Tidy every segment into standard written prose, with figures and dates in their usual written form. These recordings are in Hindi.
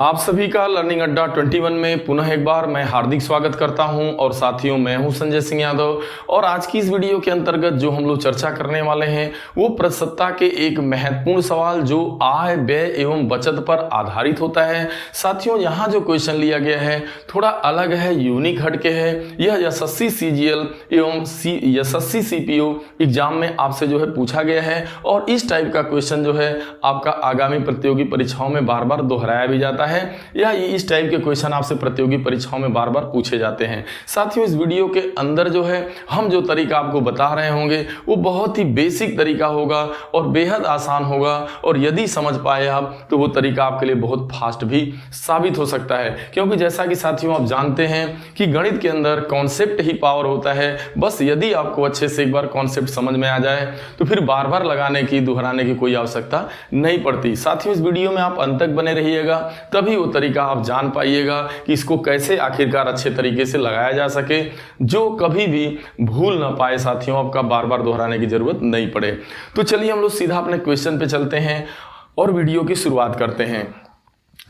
आप सभी का लर्निंग अड्डा 21 में पुनः एक बार मैं हार्दिक स्वागत करता हूं। और साथियों, मैं हूं संजय सिंह यादव। और आज की इस वीडियो के अंतर्गत जो हम लोग चर्चा करने वाले हैं वो प्रस्तुतता के एक महत्वपूर्ण सवाल जो आय, व्यय एवं बचत पर आधारित होता है। साथियों, यहाँ जो क्वेश्चन लिया गया है थोड़ा अलग है, यूनिक हटके है। यह एसएससी सीजीएल एवं एसएससी सीपीओ एग्जाम में आपसे जो है पूछा गया है। और इस टाइप का क्वेश्चन जो है आपका आगामी प्रतियोगी परीक्षाओं में बार बार दोहराया भी जाता है या इस टाइप के क्वेश्चन आपसे प्रतियोगी परीक्षाओं में बार बार पूछे जाते हैं। साथियों, इस वीडियो के अंदर जो है हम जो तरीका आपको बता रहे होंगे वो बहुत ही बेसिक तरीका होगा और बेहद आसान होगा। और यदि समझ पाए आप तो वो तरीका आपके लिए बहुत फास्ट भी साबित हो सकता है, क्योंकि जैसा कि साथियों आप जानते हैं कि गणित के अंदर कॉन्सेप्ट ही पावर होता है। बस यदि आपको अच्छे से एक बार कॉन्सेप्ट समझ में आ जाए तो फिर बार बार लगाने की, दोहराने की कोई आवश्यकता नहीं पड़ती। साथियों, इस वीडियो में आप अंत तक बने रहिएगा, तभी वो तरीका आप जान पाइएगा कि इसको कैसे आखिरकार अच्छे तरीके से लगाया जा सके, जो कभी भी भूल ना पाए। साथियों, आपका बार बार दोहराने की जरूरत नहीं पड़े। तो चलिए हम लोग सीधा अपने क्वेश्चन पे चलते हैं और वीडियो की शुरुआत करते हैं।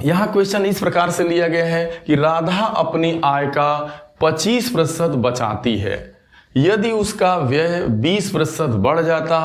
यहाँ क्वेश्चन इस प्रकार से लिया गया है कि राधा अपनी आय का 25% बचाती है। यदि उसका व्यय 20% बढ़ जाता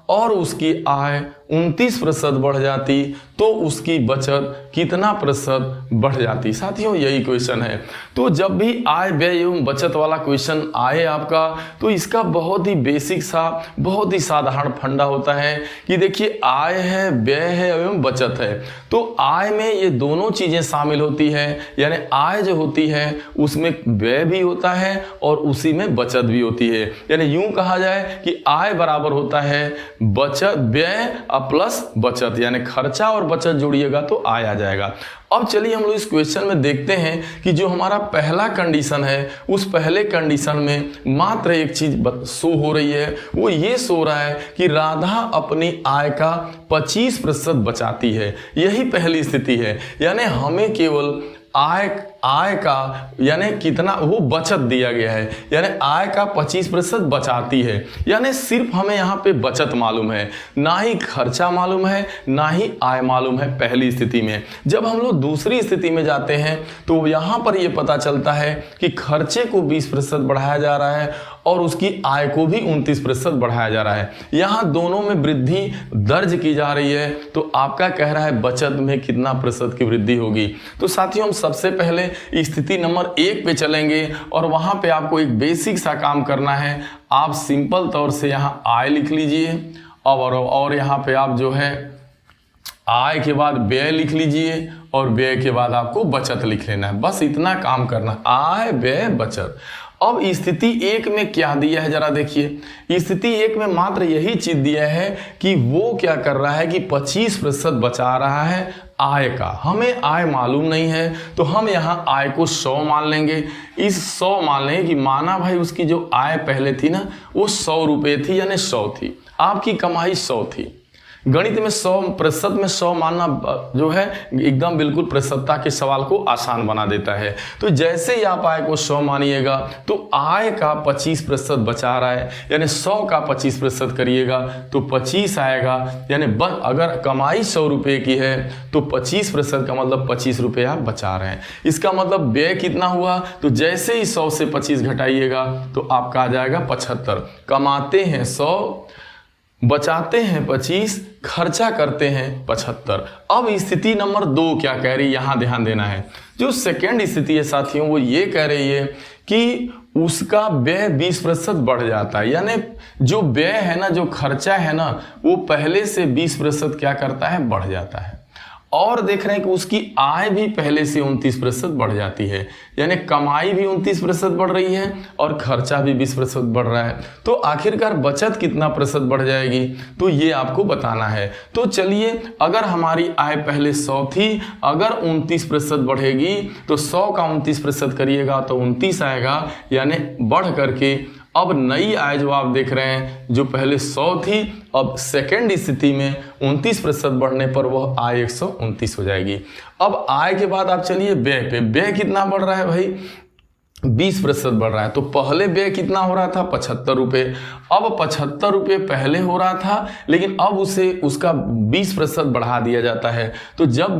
और उसकी आय 29% बढ़ जाती तो उसकी बचत कितना प्रतिशत बढ़ जाती। साथियों, यही क्वेश्चन है। तो जब भी आय, व्यय एवं बचत वाला क्वेश्चन आए आपका तो इसका बहुत ही बेसिक सा, बहुत ही साधारण फंडा होता है कि देखिए आय है, व्यय है एवं बचत है। तो आय में ये दोनों चीजें शामिल होती है, यानी आय जो होती है उसमें व्यय भी होता है और उसी में बचत भी होती है। यानी यूं कहा जाए कि आय बराबर होता है बचत, व्यय प्लस बचत, यानी खर्चा और बचत जोड़िएगा तो आय आ जाएगा। अब चलिए हम लोग इस क्वेश्चन में देखते हैं कि जो हमारा पहला कंडीशन है उस पहले कंडीशन में मात्र एक चीज शो हो रही है। वो ये शो रहा है कि राधा अपनी आय का 25% बचाती है। यही पहली स्थिति है, यानी हमें केवल आय का यानी कितना वो बचत दिया गया है, यानी आय का 25% बचाती है। यानी सिर्फ हमें यहाँ पे बचत मालूम है, ना ही खर्चा मालूम है, ना ही आय मालूम है पहली स्थिति में। जब हम लोग दूसरी स्थिति में जाते हैं तो यहाँ पर ये पता चलता है कि खर्चे को 20% बढ़ाया जा रहा है और उसकी आय को भी 29% बढ़ाया जा रहा है। यहाँ दोनों में वृद्धि दर्ज की जा रही है। तो आपका कह रहा है बचत में कितना प्रतिशत की वृद्धि होगी। तो साथियों, हम सबसे पहले स्थिति नंबर 1 पे चलेंगे और वहां पे आपको एक बेसिक सा काम करना है। आप सिंपल तौर से यहाँ आय लिख लीजिए और यहाँ पे आप जो है आय के बाद व्यय लिख लीजिए और व्यय के बाद आपको बचत लिख लेना है। बस इतना काम करना, आय, व्यय, बचत। अब स्थिति 1 में क्या दिया है जरा देखिए। स्थिति 1 में मात्र यही चीज दिया है कि वो क्या कर रहा है कि 25% बचा रहा है आय का। हमें आय मालूम नहीं है तो हम यहाँ आय को 100 मान लेंगे। इस 100 मान लेंगे कि माना भाई उसकी जो आय पहले थी ना वो 100 रुपये थी, यानी 100 थी, आपकी कमाई 100 थी। गणित में 100% में 100 मानना जो है एकदम बिल्कुल प्रतिशतता के सवाल को आसान बना देता है। तो जैसे ही आप आय को 100 मानिएगा तो आय का 25% बचा रहा है, यानी 100 का 25% करिएगा तो 25 आएगा। यानी अगर कमाई 100 रुपये की है तो 25% का मतलब 25 रुपये आप बचा रहे हैं। इसका मतलब व्यय कितना हुआ, तो जैसे ही 100 से 25 घटाइएगा तो आपका आ जाएगा 75। कमाते हैं 100, बचाते हैं 25, खर्चा करते हैं 75। अब स्थिति नंबर 2 क्या कह रही है, यहां ध्यान देना है। जो सेकेंड स्थिति है साथियों वो ये कह रही है कि उसका व्यय 20% बढ़ जाता है। यानी जो व्यय है ना, जो खर्चा है ना, वो पहले से 20% क्या करता है, बढ़ जाता है। और देख रहे हैं कि उसकी आय भी पहले से 29% बढ़ जाती है, यानी कमाई भी 29% बढ़ रही है और खर्चा भी 20% बढ़ रहा है। तो आखिरकार बचत कितना प्रतिशत बढ़ जाएगी, तो ये आपको बताना है। तो चलिए, अगर हमारी आय पहले 100 थी, अगर 29% बढ़ेगी तो 100 का 29% करिएगा तो 29 आएगा, यानी बढ़ करके अब नई आय जो आप देख रहे हैं जो पहले 100 थी, अब सेकेंड स्थिति में 29% बढ़ने पर वह आय 129 हो जाएगी। अब आय के बाद आप चलिए व्यय पे। व्यय कितना बढ़ रहा है भाई, 20% बढ़ रहा है। तो पहले व्यय कितना हो रहा था 75 रुपये, अब 75 रुपये पहले हो रहा था, लेकिन अब उसे उसका 20% बढ़ा दिया जाता है। तो जब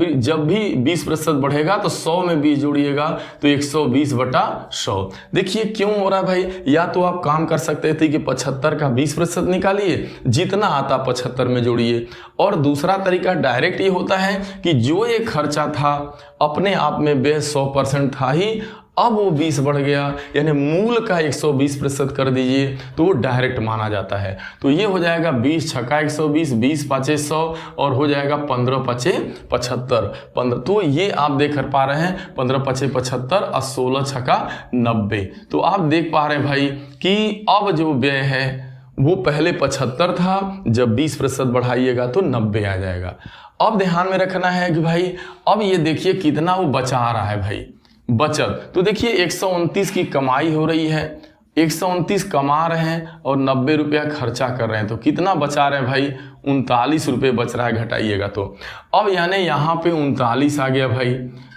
भी 20% बढ़ेगा तो 100 में 20 जोड़िएगा तो 120/100। देखिए क्यों हो रहा है भाई, या तो आप काम कर सकते थे कि 75 का 20% निकालिए, जितना आता 75 में जोड़िए, और दूसरा तरीका डायरेक्ट ये होता है कि जो ये खर्चा था अपने आप में व्यय 100% था ही, अब वो 20 बढ़ गया, यानी मूल का 120% कर दीजिए तो वो डायरेक्ट माना जाता है। तो ये हो जाएगा 20 छक्का 120, 20 पाँचे 100, और हो जाएगा 15 पाँचे 75। 15, तो ये आप देख कर पा रहे हैं 15 पाँचे 75 और 16 छक्का 90। तो आप देख पा रहे हैं भाई कि अब जो व्यय है वो पहले 75 था, जब 20% बढ़ाइएगा तो 90 आ जाएगा। अब ध्यान में रखना है कि भाई अब ये देखिए कितना वो बचा रहा है भाई, बचत। तो देखिए 129 की कमाई हो रही है, 129 कमा रहे हैं और 90 रुपया खर्चा कर रहे हैं, तो कितना बचा रहे हैं भाई 39 रुपये बच रहा है, घटाइएगा तो। अब यानी यहाँ पे 39 आ गया भाई।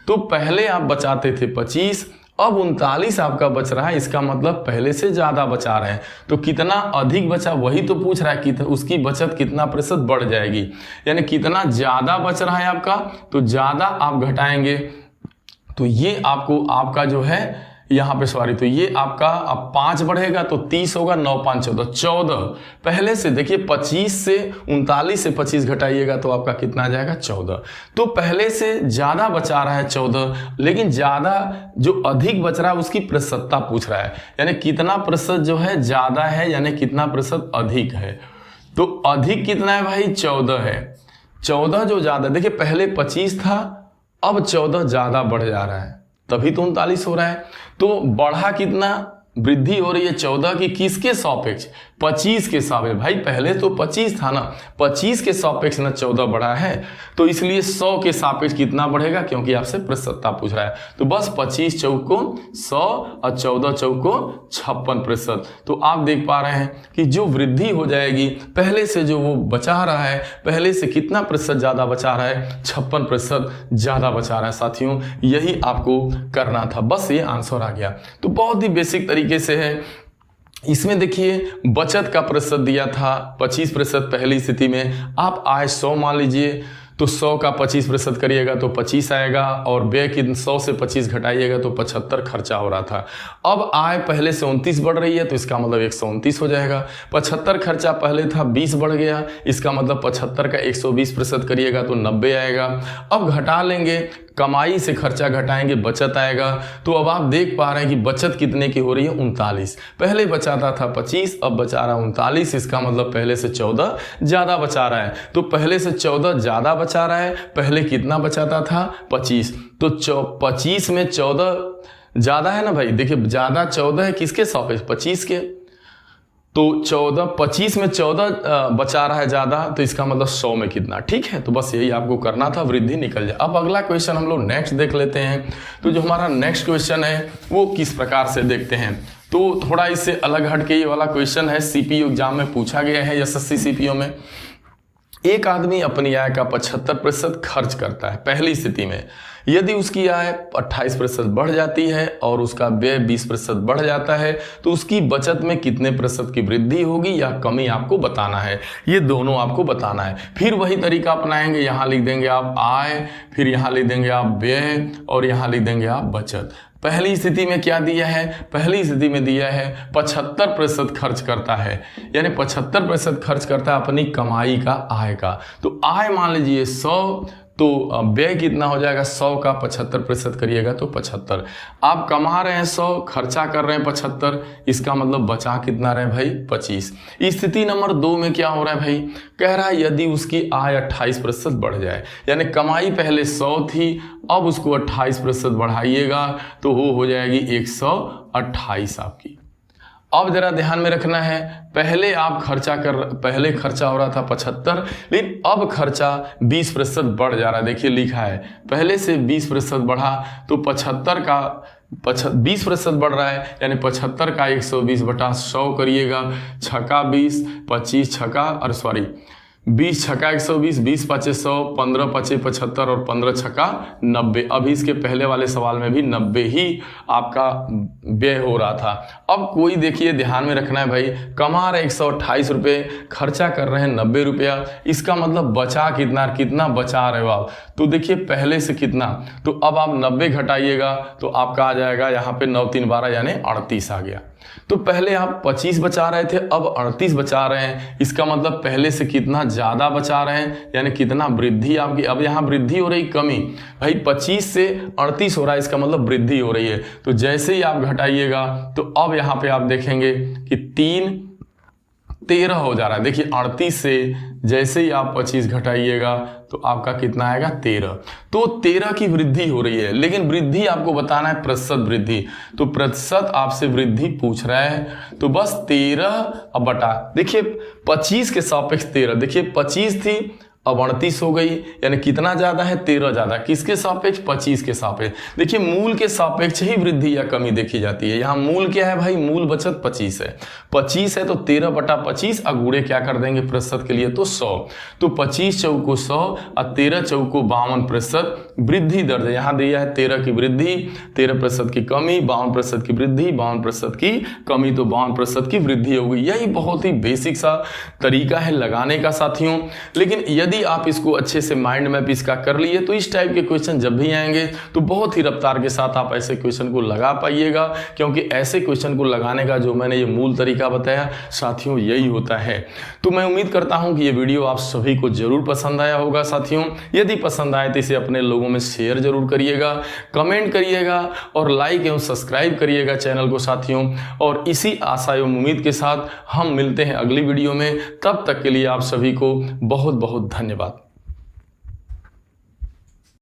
तो पहले आप बचाते थे 25, अब 39 आपका बच रहा है, इसका मतलब पहले से ज़्यादा बचा रहे हैं। तो कितना अधिक बचा वही तो पूछ रहा है कि उसकी बचत कितना प्रतिशत बढ़ जाएगी, यानी कितना ज़्यादा बच रहा है आपका, तो ज़्यादा आप घटाएंगे तो ये आपको आपका जो है यहाँ पे सॉरी, तो ये आपका अब 5 बढ़ेगा तो 30 होगा, 9 5 14 14। पहले से देखिए 25 से 39 से 25 घटाइएगा तो आपका कितना आ जाएगा 14। तो पहले से ज़्यादा बचा रहा है 14, लेकिन ज़्यादा जो अधिक बच रहा है उसकी प्रतिशतता पूछ रहा है, यानी कितना प्रतिशत जो है ज़्यादा है, यानी कितना प्रतिशत अधिक है। तो अधिक कितना है भाई 14 है, 14 जो ज़्यादा, देखिए पहले 25 था, अब 14 ज़्यादा बढ़ जा रहा है, तभी तो 39 हो रहा है। तो बढ़ा कितना, वृद्धि हो रही है 14 की, किसके सापेक्ष 25 के सापेक्ष। भाई पहले तो 25 था ना, 25 के सापेक्ष ना 14 बढ़ा है, तो इसलिए 100 के सापेक्ष कितना बढ़ेगा, क्योंकि आपसे प्रतिशतता पूछ रहा है। तो बस 25 चौको 100 और 14 चौको 56%। तो आप देख पा रहे हैं कि जो वृद्धि हो जाएगी, पहले से जो वो बचा रहा है, पहले से कितना प्रतिशत ज़्यादा बचा रहा है, 56% ज़्यादा बचा रहा है। साथियों यही आपको करना था, बस ये आंसर आ गया। तो बहुत ही बेसिक तरीके से है। इसमें देखिए बचत का प्रतिशत दिया था 25% पहली स्थिति में, आप आय 100 मान लीजिए, तो 100 का 25% करिएगा तो 25 आएगा, और व्यय की 100 से 25 घटाइएगा तो 75 खर्चा हो रहा था। अब आय पहले से 29 बढ़ रही है, तो इसका मतलब 129 हो जाएगा। 75 खर्चा पहले था 20 बढ़ गया, इसका मतलब 75 का 120% करिएगा तो 90 आएगा। अब घटा लेंगे, कमाई से खर्चा घटाएंगे, बचत आएगा। तो अब आप देख पा रहे हैं कि बचत कितने की हो रही है 39, पहले बचाता था 25, अब बचा रहा 39, इसका मतलब पहले से 14 ज़्यादा बचा रहा है। तो पहले से 14 ज़्यादा बचा रहा है, पहले कितना बचाता था 25, तो 25 में 14 ज़्यादा है ना भाई, देखिए ज़्यादा 14 है किसके सापेक्ष 25 के, तो 14 25 में 14 बचा रहा है ज़्यादा, तो इसका मतलब 100 में कितना, ठीक है। तो बस यही आपको करना था, वृद्धि निकल जाए। अब अगला क्वेश्चन हम लोग नेक्स्ट देख लेते हैं। तो जो हमारा नेक्स्ट क्वेश्चन है वो किस प्रकार से देखते हैं, तो थोड़ा इससे अलग हट के ये वाला क्वेश्चन है, सीपीयू एग्जाम में पूछा गया है, एसएससी सीपीयू में। एक आदमी अपनी आय का 75% खर्च करता है पहली स्थिति में, यदि उसकी आय 28% बढ़ जाती है और उसका व्यय 20% बढ़ जाता है, तो उसकी बचत में कितने प्रतिशत की वृद्धि होगी या कमी आपको बताना है। ये दोनों आपको बताना है। फिर वही तरीका अपनाएंगे, यहाँ लिख देंगे आप आय, फिर यहाँ लिख देंगे आप व्यय, और यहाँ लिख देंगे आप बचत। पहली स्थिति में क्या दिया है, पहली स्थिति में दिया है 75% खर्च करता है, यानी 75% खर्च करता है अपनी कमाई का, आय का। तो आय मान लीजिए 100, तो व्यय कितना हो जाएगा 100 का 75% करिएगा तो 75। आप कमा रहे हैं 100, खर्चा कर रहे हैं 75, इसका मतलब बचा कितना रहे भाई 25। स्थिति नंबर 2 में क्या हो रहा है भाई, कह रहा है यदि उसकी आय 28% बढ़ जाए, यानी कमाई पहले 100 थी, अब उसको 28% बढ़ाइएगा तो वो हो जाएगी 128 आपकी। अब जरा ध्यान में रखना है, पहले पहले खर्चा हो रहा था 75, लेकिन अब खर्चा 20% बढ़ जा रहा है। देखिए लिखा है पहले से 20% बढ़ा, तो 75 का 20% बढ़ रहा है, यानी 75 का 120/100 करिएगा, छक्का 20, 25 छक्का और सॉरी 20 छक्का 120, 20 5 100, 15 5 75 और 15 छक्का 90। अभी इसके पहले वाले सवाल में भी 90 ही आपका व्यय हो रहा था। अब कोई देखिए ध्यान में रखना है भाई, कमा रहे 128 रुपये, खर्चा कर रहे हैं 90 रुपया, इसका मतलब बचा कितना बचा रहे हो आप। तो देखिए पहले से कितना, तो अब आप 90 घटाइएगा तो आपका आ जाएगा यहाँ पे 9 3 12 यानी 38 आ गया। तो पहले आप 25 बचा रहे थे, अब 38 बचा रहे हैं, इसका मतलब पहले से कितना ज़्यादा बचा रहे हैं, यानी कितना वृद्धि आपकी। अब यहाँ वृद्धि हो रही कमी, भाई 25 से 38 हो रहा है, इसका मतलब वृद्धि हो रही है। तो जैसे ही आप घटाइएगा तो अब यहाँ पे आप देखेंगे कि 3 13 हो जा रहा है। देखिए 38 से जैसे ही आप 25 घटाइएगा तो आपका कितना आएगा 13। तो 13 की वृद्धि हो रही है, लेकिन वृद्धि आपको बताना है प्रतिशत वृद्धि। तो प्रतिशत आपसे वृद्धि पूछ रहा है, तो बस 13 अब बटा, देखिए 25 के सापेक्ष 13, देखिए 25 थी अब 38 हो गई, यानी कितना ज्यादा है 13 ज्यादा, किसके सापेक्ष 25 के सापेक्ष। देखिए मूल के सापेक्ष ही वृद्धि या कमी देखी जाती है। यहाँ मूल क्या है भाई, मूल बचत 25 है, 25 है तो 13 बटा 25 अगुड़े क्या कर देंगे प्रतिशत के लिए तो 100। तो 25 चौको 100 और 13 चौको 52% वृद्धि दर्ज है। यहाँ दिया है 13 की वृद्धि, 13% की कमी, 52% की वृद्धि, 52% की कमी, तो 52% की वृद्धि हो गई। यही बहुत ही बेसिक सा तरीका है लगाने का साथियों। लेकिन यदि आप इसको अच्छे से माइंड मैप इसका कर लिए तो इस टाइप के क्वेश्चन जब भी आएंगे तो बहुत ही रफ्तार के साथ आप ऐसे क्वेश्चन को लगा पाइएगा, क्योंकि ऐसे क्वेश्चन को लगाने का जो मैंने ये मूल तरीका बताया साथियों यही होता है। तो मैं उम्मीद करता हूं कि ये वीडियो आप सभी को जरूर पसंद आया होगा साथियों। यदि पसंद आए तो इसे अपने लोगों में शेयर जरूर करिएगा, कमेंट करिएगा और लाइक एवं सब्सक्राइब करिएगा चैनल को साथियों। और इसी आशा एवं उम्मीद के साथ हम मिलते हैं अगली वीडियो में। तब तक के लिए आप सभी को बहुत बहुत धन्यवाद।